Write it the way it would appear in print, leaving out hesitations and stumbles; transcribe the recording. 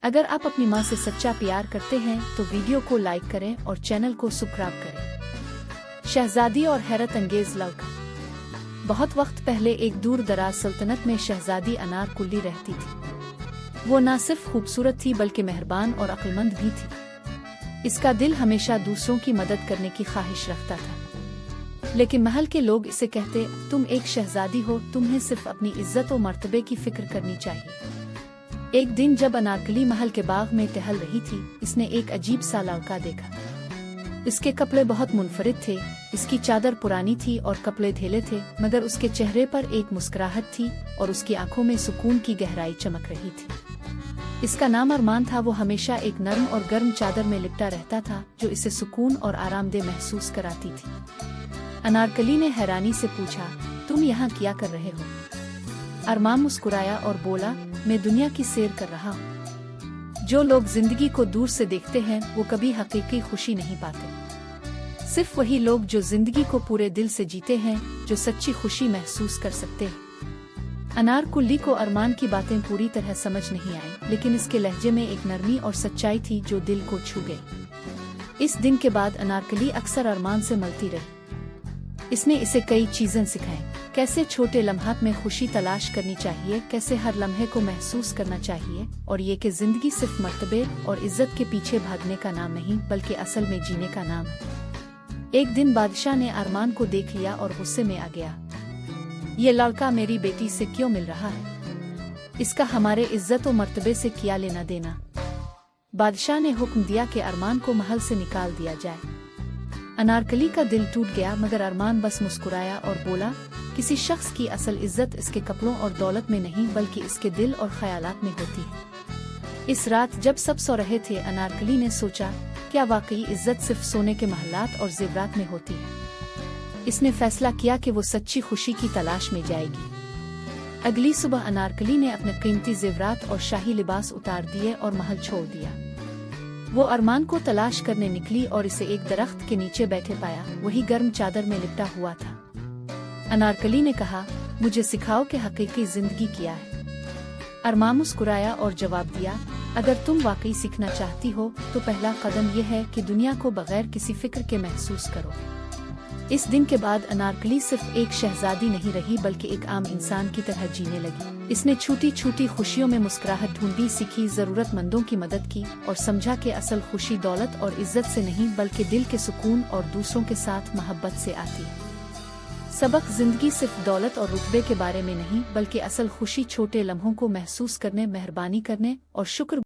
اگر آپ اپنی ماں سے سچا پیار کرتے ہیں تو ویڈیو کو لائک کریں اور چینل کو سبسکرائب کریں۔ شہزادی اور حیرت انگیز لڑکا۔ بہت وقت پہلے ایک دور دراز سلطنت میں شہزادی انار کلی رہتی تھی۔ وہ نہ صرف خوبصورت تھی بلکہ مہربان اور عقل مند بھی تھی۔ اس کا دل ہمیشہ دوسروں کی مدد کرنے کی خواہش رکھتا تھا، لیکن محل کے لوگ اسے کہتے، تم ایک شہزادی ہو، تمہیں صرف اپنی عزت و مرتبے کی فکر کرنی چاہیے۔ ایک دن جب انارکلی محل کے باغ میں ٹہل رہی تھی، اس نے ایک عجیب سا لڑکا دیکھا۔ اس کے کپڑے بہت منفرد تھے، اس کی چادر پرانی تھی اور کپڑے دھیلے تھے، مگر اس کے چہرے پر ایک مسکراہٹ تھی اور اس کی آنکھوں میں سکون کی گہرائی چمک رہی تھی۔ اس کا نام ارمان تھا۔ وہ ہمیشہ ایک نرم اور گرم چادر میں لپٹا رہتا تھا جو اسے سکون اور آرام دہ محسوس کراتی تھی۔ انارکلی نے حیرانی سے پوچھا، تم یہاں کیا کر رہے ہو؟ ارمان مسکرایا اور بولا، میں دنیا کی سیر کر رہا ہوں۔ جو لوگ زندگی کو دور سے دیکھتے ہیں وہ کبھی حقیقی خوشی نہیں پاتے۔ صرف وہی لوگ جو زندگی کو پورے دل سے جیتے ہیں جو سچی خوشی محسوس کر سکتے ہیں۔ انارکلی کو ارمان کی باتیں پوری طرح سمجھ نہیں آئیں، لیکن اس کے لہجے میں ایک نرمی اور سچائی تھی جو دل کو چھو گئی۔ اس دن کے بعد انارکلی اکثر ارمان سے ملتی رہی۔ اس نے اسے کئی چیزیں سکھائیں، کیسے چھوٹے لمحات میں خوشی تلاش کرنی چاہیے، کیسے ہر لمحے کو محسوس کرنا چاہیے، اور یہ کہ زندگی صرف مرتبے اور عزت کے پیچھے بھاگنے کا نام نہیں بلکہ اصل میں جینے کا نام ہے۔ ایک دن بادشاہ نے ارمان کو دیکھ لیا اور غصے میں آ گیا۔ یہ لڑکا میری بیٹی سے کیوں مل رہا ہے؟ اس کا ہمارے عزت و مرتبے سے کیا لینا دینا؟ بادشاہ نے حکم دیا کہ ارمان کو محل سے نکال دیا جائے۔ انارکلی کا دل ٹوٹ گیا، مگر ارمان بس مسکرایا اور بولا، کسی شخص کی اصل عزت اس کے کپڑوں اور دولت میں نہیں بلکہ اس کے دل اور خیالات میں ہوتی ہے۔ اس رات جب سب سو رہے تھے، انارکلی نے سوچا، کیا واقعی عزت صرف سونے کے محلات اور زیورات میں ہوتی ہے؟ اس نے فیصلہ کیا کہ وہ سچی خوشی کی تلاش میں جائے گی۔ اگلی صبح انارکلی نے اپنے قیمتی زیورات اور شاہی لباس اتار دیے اور محل چھوڑ دیا۔ وہ ارمان کو تلاش کرنے نکلی اور اسے ایک درخت کے نیچے بیٹھے پایا، وہی گرم چادر میں لپٹا ہوا تھا۔ انارکلی نے کہا، مجھے سکھاؤ کہ حقیقی زندگی کیا ہے۔ ارمان مسکرایا اور جواب دیا، اگر تم واقعی سیکھنا چاہتی ہو تو پہلا قدم یہ ہے کہ دنیا کو بغیر کسی فکر کے محسوس کرو۔ اس دن کے بعد انارکلی صرف ایک شہزادی نہیں رہی بلکہ ایک عام انسان کی طرح جینے لگی۔ اس نے چھوٹی چھوٹی خوشیوں میں مسکراہٹ ڈھونڈی، سیکھی، ضرورت مندوں کی مدد کی، اور سمجھا کہ اصل خوشی دولت اور عزت سے نہیں بلکہ دل کے سکون اور دوسروں کے ساتھ محبت سے آتی ہے۔ سبق: زندگی صرف دولت اور رتبے کے بارے میں نہیں بلکہ اصل خوشی چھوٹے لمحوں کو محسوس کرنے، مہربانی کرنے اور شکر